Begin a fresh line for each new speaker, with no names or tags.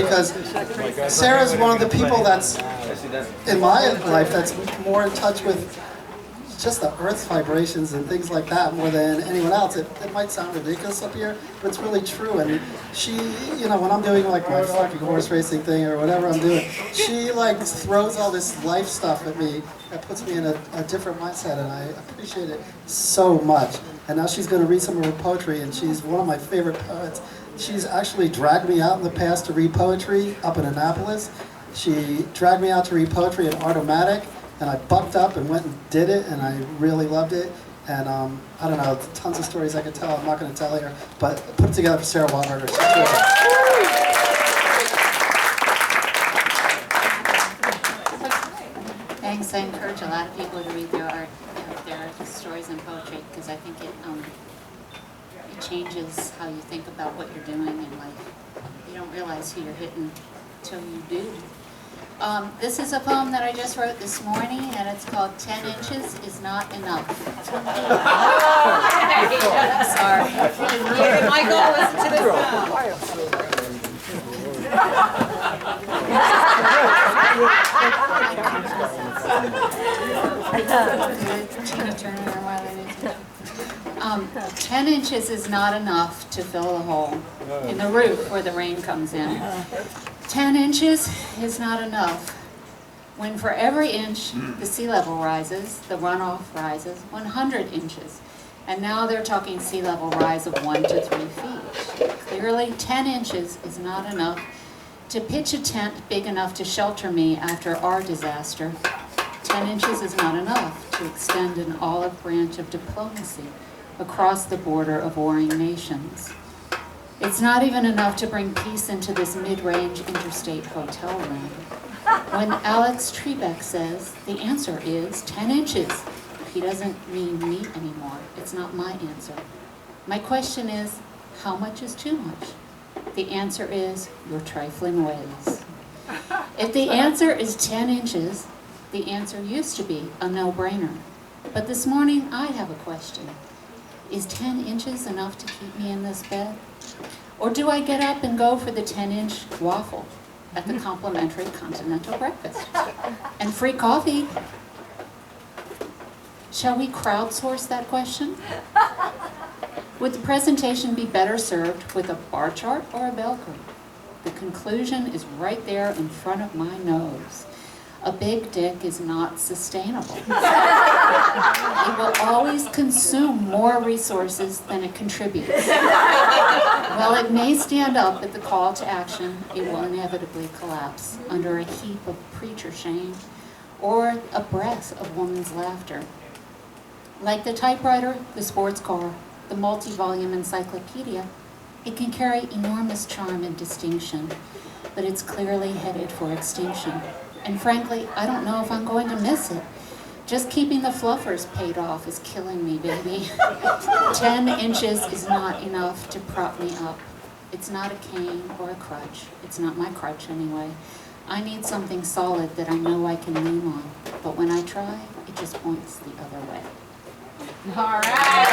because Sarah's one of the people that's in my life that's more in touch with just the Earth's vibrations and things like that more than anyone else. It might sound ridiculous up here, but it's really true. And she, you know, when I'm doing like my fucking horse racing thing or whatever I'm doing, she like throws all this life stuff at me that puts me in a different mindset, and I appreciate it so much. And now she's going to read some of her poetry, and she's one of my favorite poets. She's actually dragged me out in the past to read poetry up in Annapolis. She dragged me out to read poetry at Artomatic, and I bucked up and went and did it, and I really loved it. And I don't know, tons of stories I could tell. I'm not going to tell here, but put it together for Sarah Wahlberger. She's terrific.
Thanks. I encourage a lot of people to read their art, their stories and poetry, because I think it changes how you think about what you're doing in life. You don't realize who you're hitting till you do. This is a poem that I just wrote this morning, and it's called 10 Inches Is Not Enough. Sorry.
Michael, listen to this
Tina Turner or Marlene. 10 inches is not enough to fill a hole in the roof where the rain comes in. 10 inches is not enough. When for every inch the sea level rises, the runoff rises 100 inches. And now they're talking sea level rise of 1 to 3 feet. Clearly 10 inches is not enough to pitch a tent big enough to shelter me after our disaster. 10 inches is not enough to extend an olive branch of diplomacy across the border of warring nations. It's not even enough to bring peace into this mid-range interstate hotel room. When Alex Trebek says the answer is 10 inches, he doesn't mean me anymore. It's not my answer. My question is, how much is too much? The answer is your trifling ways. If the answer is 10 inches, the answer used to be a no-brainer. But this morning, I have a question. Is 10 inches enough to keep me in this bed? Or do I get up and go for the 10-inch waffle at the complimentary continental breakfast? And free coffee. Shall we crowdsource that question? Would the presentation be better served with a bar chart or a bell curve? The conclusion is right there in front of my nose. A big dick is not sustainable. It will always consume more resources than it contributes. While it may stand up at the call to action, it will inevitably collapse under a heap of preacher shame or a breath of woman's laughter. Like the typewriter, the sports car, the multi-volume encyclopedia, it can carry enormous charm and distinction, but it's clearly headed for extinction. And frankly, I don't know if I'm going to miss it. Just keeping the fluffers paid off is killing me, baby. 10 inches is not enough to prop me up. It's not a cane or a crutch. It's not my crutch anyway. I need something solid that I know I can lean on. But when I try, it just points the other way.
All right.